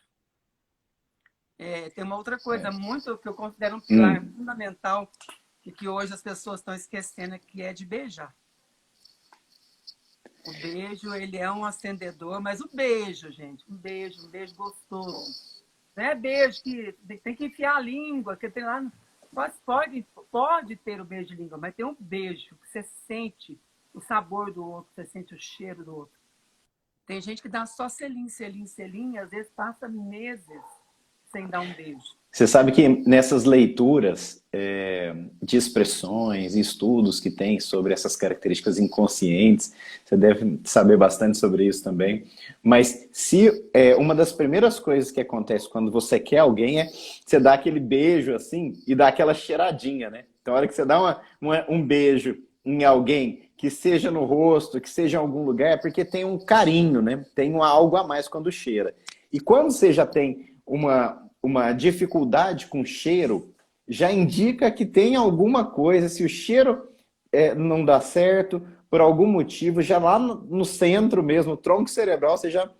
Tem uma outra coisa Certo. muito que eu considero um pilar fundamental e que hoje as pessoas estão esquecendo, que é de beijar. O beijo, ele é um acendedor, mas o beijo, gente, um beijo gostoso. Não é beijo que tem que enfiar a língua, que tem lá. Pode ter o beijo de língua, mas tem um beijo que você sente o sabor do outro, você sente o cheiro do outro. Tem gente que dá só selinho, e às vezes passa meses sem dar um beijo. Você sabe que nessas leituras de expressões, estudos que tem sobre essas características inconscientes, você deve saber bastante sobre isso também, mas se uma das primeiras coisas que acontece quando você quer alguém é você dar aquele beijo assim e dar aquela cheiradinha, né? Então a hora que você dá um beijo em alguém, que seja no rosto, que seja em algum lugar, é porque tem um carinho, né? Tem algo a mais quando cheira. E quando você já tem uma dificuldade com cheiro, já indica que tem alguma coisa, se o cheiro não dá certo, por algum motivo, já lá no centro mesmo, o tronco cerebral, você já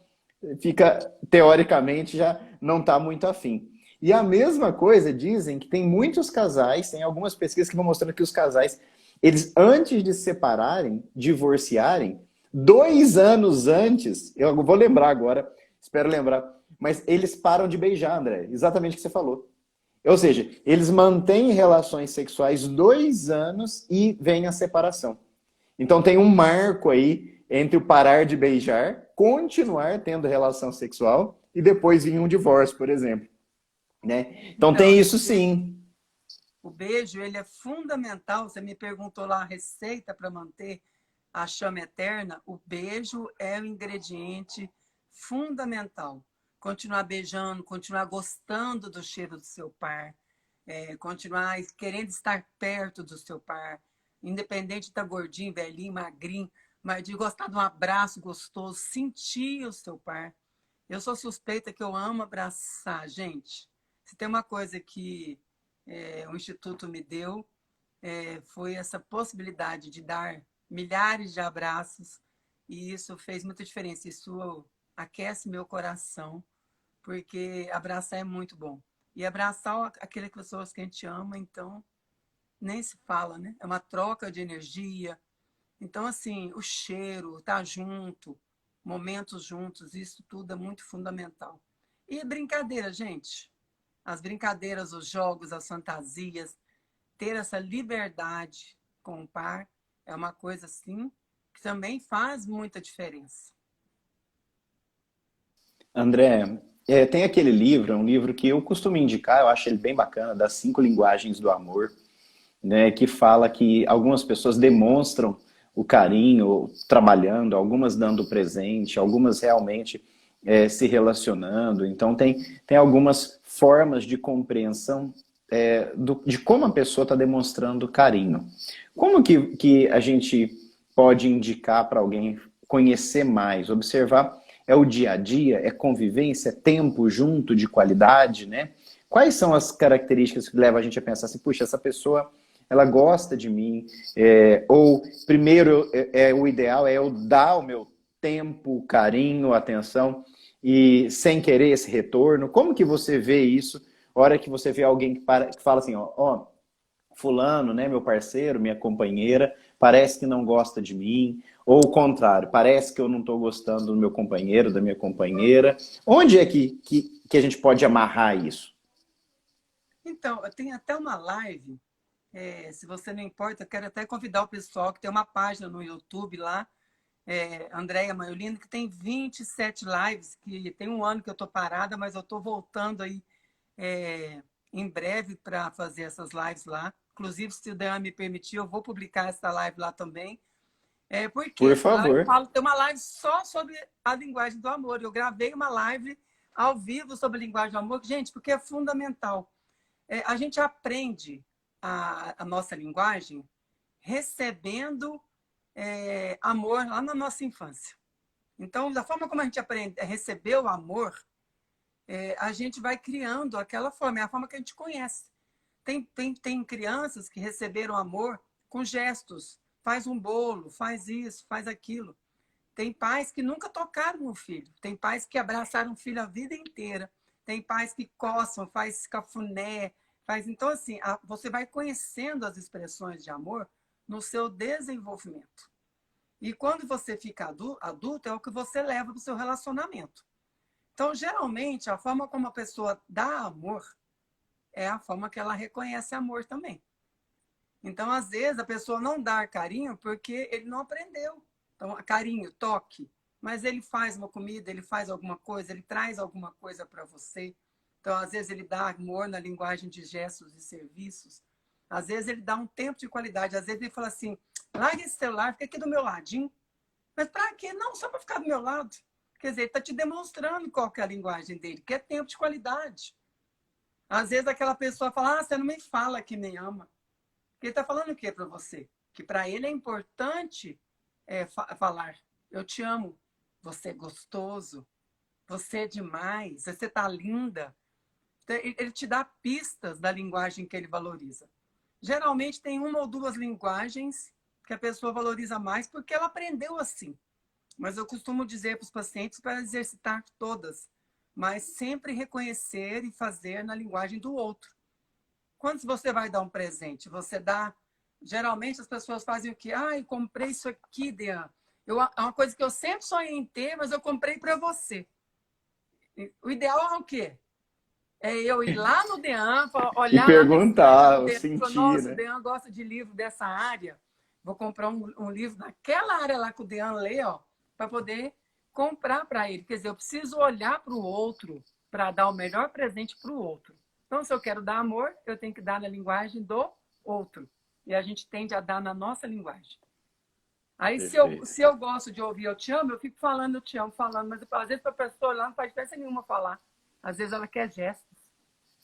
fica, teoricamente, já não está muito afim. E a mesma coisa, dizem que tem muitos casais, tem algumas pesquisas que vão mostrando que os casais, eles antes de se separarem, divorciarem, 2 anos antes, eu vou lembrar agora, espero lembrar, mas eles param de beijar, André. Exatamente o que você falou. Ou seja, eles mantêm relações sexuais 2 anos e vem a separação. Então tem um marco aí entre o parar de beijar, continuar tendo relação sexual e depois vir um divórcio, por exemplo. Né? Então tem isso sim. O beijo, ele é fundamental. Você me perguntou lá a receita para manter a chama eterna. O beijo é o ingrediente fundamental. Continuar beijando, continuar gostando do cheiro do seu par, continuar querendo estar perto do seu par, independente de estar gordinho, velhinho, magrinho, mas de gostar de um abraço gostoso, sentir o seu par. Eu sou suspeita que eu amo abraçar, gente. Se tem uma coisa que o Instituto me deu, foi essa possibilidade de dar milhares de abraços, e isso fez muita diferença. Isso aquece meu coração, porque abraçar é muito bom. E abraçar aquelas pessoas que a gente ama, então, nem se fala, né? É uma troca de energia. Então, assim, o cheiro, estar junto, momentos juntos, isso tudo é muito fundamental. E brincadeira, gente. As brincadeiras, os jogos, as fantasias, ter essa liberdade com o par é uma coisa, assim, que também faz muita diferença. André, tem aquele livro, é um livro que eu costumo indicar, eu acho ele bem bacana, das 5 linguagens do amor, né, que fala que algumas pessoas demonstram o carinho trabalhando, algumas dando presente, algumas realmente se relacionando. Então tem algumas formas de compreensão de como a pessoa está demonstrando carinho. Como que a gente pode indicar para alguém conhecer mais, observar o dia a dia, é convivência, é tempo junto de qualidade, né? Quais são as características que levam a gente a pensar assim, puxa, essa pessoa ela gosta de mim, ou primeiro o ideal é eu dar o meu tempo, carinho, atenção, e sem querer esse retorno. Como que você vê isso? A hora que você vê alguém que fala assim, ó, fulano, né, meu parceiro, minha companheira, parece que não gosta de mim, ou o contrário, parece que eu não estou gostando do meu companheiro, da minha companheira. Onde é que a gente pode amarrar isso? Então, eu tenho até uma live. Se você não importa, eu quero até convidar o pessoal que tem uma página no YouTube lá, Andréia Maiolino, que tem 27 lives, que tem um ano que eu estou parada, mas eu estou voltando aí em breve para fazer essas lives lá. Inclusive, se o Dan me permitir, eu vou publicar essa live lá também. Por Porque lá eu favor. falo, tem uma live só sobre a linguagem do amor. Eu gravei uma live ao vivo sobre a linguagem do amor, gente, porque é fundamental. A gente aprende a nossa linguagem recebendo amor lá na nossa infância. Então, da forma como a gente aprende a receber o amor, a gente vai criando aquela forma, é a forma que a gente conhece. Tem crianças que receberam amor com gestos, faz um bolo, faz isso, faz aquilo. Tem pais que nunca tocaram no filho, tem pais que abraçaram o filho a vida inteira, tem pais que coçam, faz cafuné, faz. Então, assim, você vai conhecendo as expressões de amor no seu desenvolvimento. E quando você fica adulto, é o que você leva para o seu relacionamento. Então, geralmente, a forma como a pessoa dá amor é a forma que ela reconhece amor também. Então, às vezes, a pessoa não dá carinho porque ele não aprendeu. Então, carinho, toque. Mas ele faz uma comida, ele faz alguma coisa, ele traz alguma coisa para você. Então, às vezes, ele dá amor na linguagem de gestos e serviços. Às vezes, ele dá um tempo de qualidade. Às vezes, ele fala assim, larga esse celular, fica aqui do meu ladinho. Mas para quê? Não, só para ficar do meu lado. Quer dizer, ele está te demonstrando qual que é a linguagem dele, que é tempo de qualidade. Às vezes, aquela pessoa fala, você não me fala que me ama. Ele está falando o quê para você? Que para ele é importante falar, eu te amo, você é gostoso, você é demais, você está linda. Ele te dá pistas da linguagem que ele valoriza. Geralmente tem uma ou duas linguagens que a pessoa valoriza mais porque ela aprendeu assim. Mas eu costumo dizer para os pacientes para exercitar todas, mas sempre reconhecer e fazer na linguagem do outro. Quando você vai dar um presente, você dá... Geralmente as pessoas fazem o quê? Eu comprei isso aqui, Dean. É uma coisa que eu sempre sonhei em ter, mas eu comprei para você. O ideal é o quê? É eu ir lá no Dean, E olhar lá na estante do perguntar, eu Dean e falar, senti, nossa, o né? Dean gosta de livro dessa área. Vou comprar um livro daquela área lá que o Dean lê, para poder comprar para ele. Quer dizer, eu preciso olhar para o outro para dar o melhor presente para o outro. Então, se eu quero dar amor, eu tenho que dar na linguagem do outro. E a gente tende a dar na nossa linguagem. Aí, se eu gosto de ouvir eu te amo, eu fico falando eu te amo, falando. Mas às vezes para a pessoa lá não faz diferença nenhuma falar. Às vezes ela quer gestos.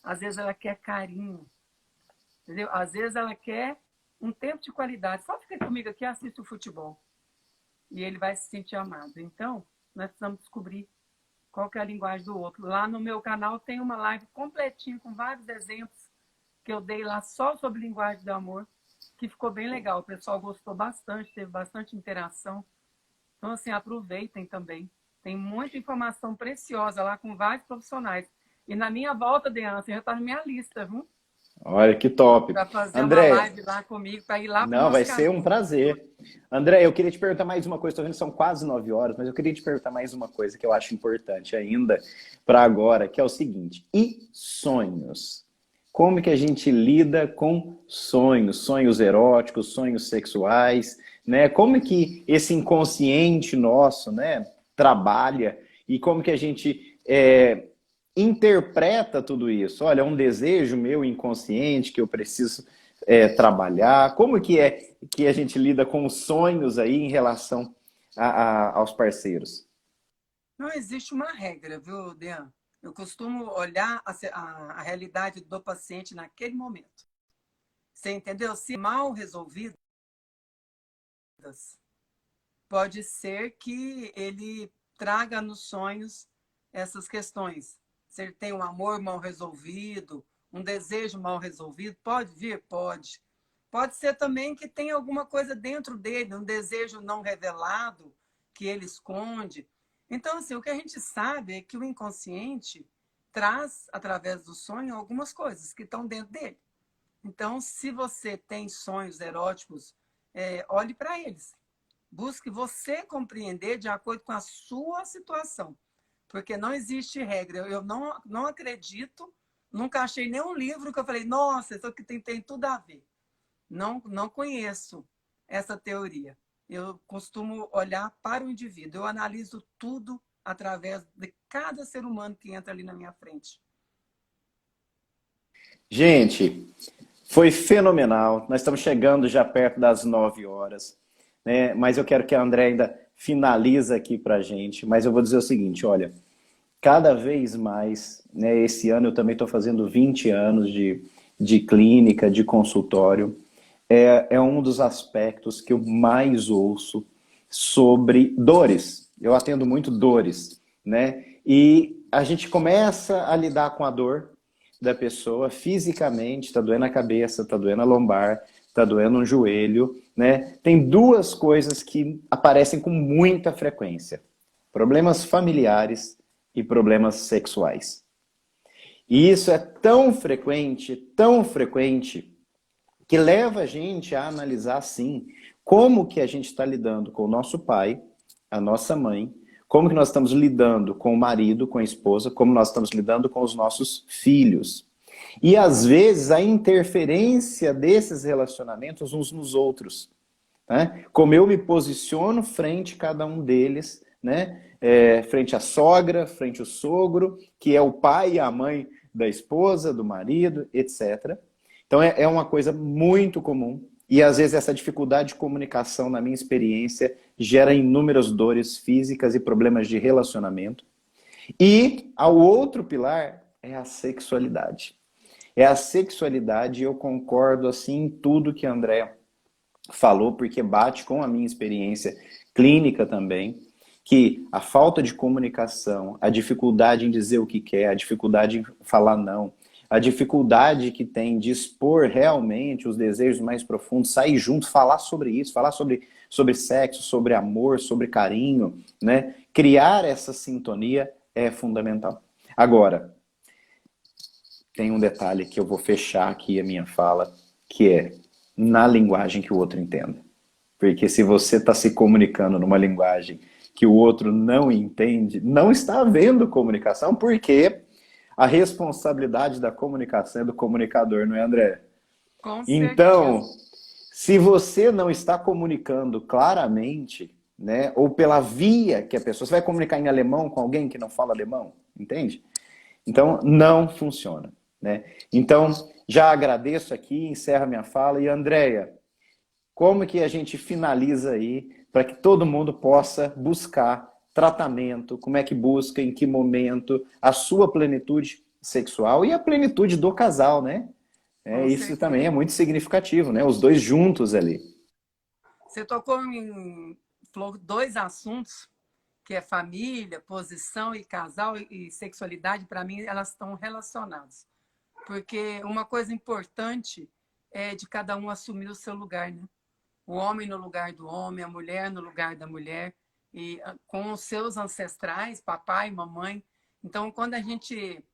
Às vezes ela quer carinho. Entendeu? Às vezes ela quer um tempo de qualidade. Só fica comigo aqui e assiste o futebol. E ele vai se sentir amado. Então, nós precisamos descobrir qual que é a linguagem do outro. Lá no meu canal tem uma live completinha com vários exemplos que eu dei lá só sobre linguagem do amor, que ficou bem legal. O pessoal gostou bastante, teve bastante interação. Então, assim, aproveitem também. Tem muita informação preciosa lá com vários profissionais. E na minha volta, Deana, você já está na minha lista, viu? Olha que top. Para fazer André, uma live lá comigo, para ir lá para o não, vai nosso ser canal. um prazer. André, eu queria te perguntar mais uma coisa. Estou vendo que são quase 9 horas, mas eu queria te perguntar mais uma coisa que eu acho importante ainda para agora, que é o seguinte. E sonhos? Como que a gente lida com sonhos? Sonhos eróticos, sonhos sexuais, né? Como que esse inconsciente nosso, né, trabalha e como que a gente interpreta tudo isso? Olha, é um desejo meu inconsciente que eu preciso trabalhar. Como que é que a gente lida com os sonhos aí em relação aos parceiros? Não existe uma regra, viu, Dean? Eu costumo olhar a realidade do paciente naquele momento. Você entendeu? Se mal resolvidas, pode ser que ele traga nos sonhos essas questões. Se ele tem um amor mal resolvido, um desejo mal resolvido, pode vir? Pode. Pode ser também que tenha alguma coisa dentro dele, um desejo não revelado, que ele esconde. Então, assim, o que a gente sabe é que o inconsciente traz, através do sonho, algumas coisas que estão dentro dele. Então, se você tem sonhos eróticos, olhe para eles. Busque você compreender de acordo com a sua situação. Porque não existe regra. Eu não acredito, nunca achei nenhum livro que eu falei, nossa, isso aqui tem tudo a ver. Não conheço essa teoria. Eu costumo olhar para o indivíduo. Eu analiso tudo através de cada ser humano que entra ali na minha frente. Gente, foi fenomenal. Nós estamos chegando já perto das 9 horas, né? Mas eu quero que a André ainda finalize aqui para a gente. Mas eu vou dizer o seguinte, olha, cada vez mais, né, esse ano eu também estou fazendo 20 anos de clínica, de consultório. É um dos aspectos que eu mais ouço sobre dores. Eu atendo muito dores, né? E a gente começa a lidar com a dor da pessoa fisicamente, está doendo a cabeça, está doendo a lombar, está doendo um joelho, né? Tem duas coisas que aparecem com muita frequência: problemas familiares e problemas sexuais. E isso é tão frequente, que leva a gente a analisar, assim, como que a gente está lidando com o nosso pai, a nossa mãe, como que nós estamos lidando com o marido, com a esposa, como nós estamos lidando com os nossos filhos. E, às vezes, a interferência desses relacionamentos uns nos outros. Né? Como eu me posiciono frente a cada um deles, né? Frente à sogra, frente ao sogro, que é o pai e a mãe da esposa, do marido, etc. Então é uma coisa muito comum. E às vezes essa dificuldade de comunicação, na minha experiência, gera inúmeras dores físicas e problemas de relacionamento. E o outro pilar é a sexualidade. É a sexualidade, e eu concordo assim em tudo que a André falou, porque bate com a minha experiência clínica também, que a falta de comunicação, a dificuldade em dizer o que quer, a dificuldade em falar não, a dificuldade que tem de expor realmente os desejos mais profundos, sair junto, falar sobre isso, falar sobre sexo, sobre amor, sobre carinho, né? Criar essa sintonia é fundamental. Agora, tem um detalhe que eu vou fechar aqui a minha fala, que é na linguagem que o outro entenda. Porque se você está se comunicando numa linguagem que o outro não entende, não está havendo comunicação, porque a responsabilidade da comunicação é do comunicador, não é, André? Com Então, certeza. se você não está comunicando claramente, né, ou pela via que a pessoa... Você vai comunicar em alemão com alguém que não fala alemão, entende? Então, não funciona. né? Então, já agradeço aqui, encerro a minha fala. E, Andréia, como que a gente finaliza aí para que todo mundo possa buscar tratamento? Como é que busca, em que momento, a sua plenitude sexual e a plenitude do casal, né? Com Isso também é certeza. muito significativo, né? Os dois juntos ali. Você tocou falou dois assuntos, que é família, posição e casal e sexualidade, para mim, elas estão relacionadas. Porque uma coisa importante é de cada um assumir o seu lugar, né? O homem no lugar do homem, a mulher no lugar da mulher, e com os seus ancestrais, papai, mamãe. Então, quando a gente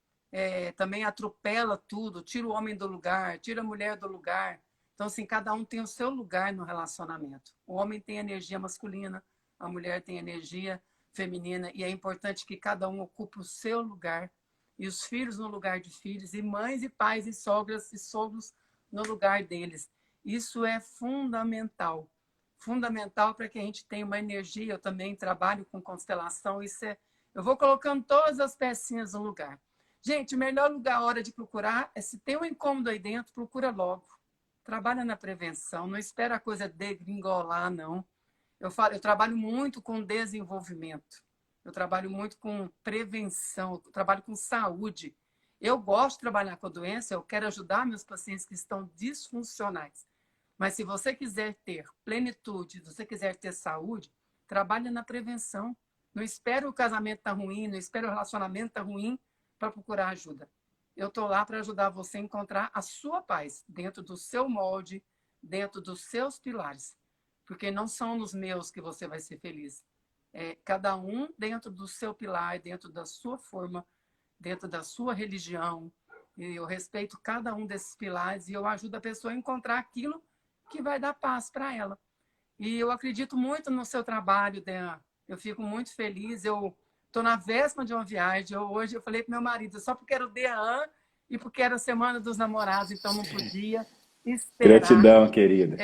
também atropela tudo, tira o homem do lugar, tira a mulher do lugar. Então, assim, cada um tem o seu lugar no relacionamento. O homem tem energia masculina, a mulher tem energia feminina, e é importante que cada um ocupe o seu lugar, e os filhos no lugar de filhos, e mães e pais e sogras e sogros no lugar deles. Isso é fundamental. Fundamental para que a gente tenha uma energia. Eu também trabalho com constelação. Eu vou colocando todas as pecinhas no lugar. Gente, o melhor lugar, a hora de procurar, é se tem um incômodo aí dentro, procura logo. Trabalha na prevenção, não espera a coisa degringolar, não. Eu trabalho muito com desenvolvimento. Eu trabalho muito com prevenção, eu trabalho com saúde. Eu gosto de trabalhar com a doença, eu quero ajudar meus pacientes que estão disfuncionais. Mas se você quiser ter plenitude, se você quiser ter saúde, trabalhe na prevenção. Não espere o casamento estar ruim, não espere o relacionamento estar ruim para procurar ajuda. Eu estou lá para ajudar você a encontrar a sua paz dentro do seu molde, dentro dos seus pilares. Porque não são nos meus que você vai ser feliz. É cada um dentro do seu pilar, dentro da sua forma, dentro da sua religião. E eu respeito cada um desses pilares e eu ajudo a pessoa a encontrar aquilo que vai dar paz para ela. E eu acredito muito no seu trabalho, Dan. Eu fico muito feliz. Eu estou na véspera de uma viagem. Hoje eu falei para meu marido, só porque era o DEAN e porque era a Semana dos Namorados, então não podia esperar. Gratidão, querida.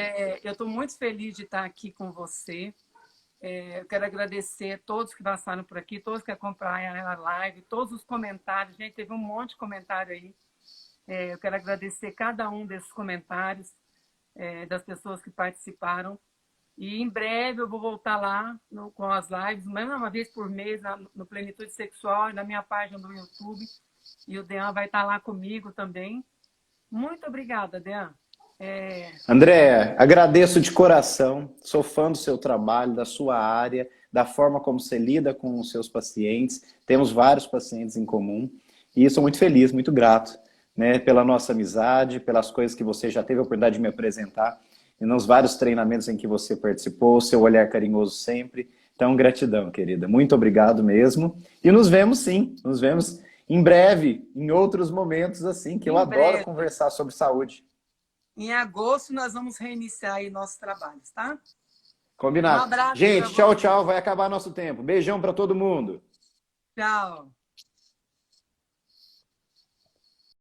Eu estou muito feliz de estar aqui com você. Eu quero agradecer a todos que passaram por aqui, todos que acompanharam a live, todos os comentários. Gente, teve um monte de comentário aí. Eu quero agradecer cada um desses comentários, das pessoas que participaram. E em breve eu vou voltar lá com as lives, mesmo uma vez por mês, no Plenitude Sexual, na minha página do YouTube. E o Dean vai estar lá comigo também. Muito obrigada, Dean. Andréa, agradeço de coração, sou fã do seu trabalho, da sua área, da forma como você lida com os seus pacientes. Temos vários pacientes em comum e sou muito feliz, muito grato, né, pela nossa amizade, pelas coisas que você já teve a oportunidade de me apresentar e nos vários treinamentos em que você participou, seu olhar carinhoso sempre. Então, gratidão, querida. Muito obrigado mesmo. E nos vemos sim, nos vemos em breve, em outros momentos assim, que eu Em adoro breve, conversar sobre saúde. em agosto, nós vamos reiniciar aí nossos trabalhos, tá? Um Combinado. abraço para Gente, tchau, você. tchau. Vai acabar nosso tempo. Beijão para todo mundo. Tchau.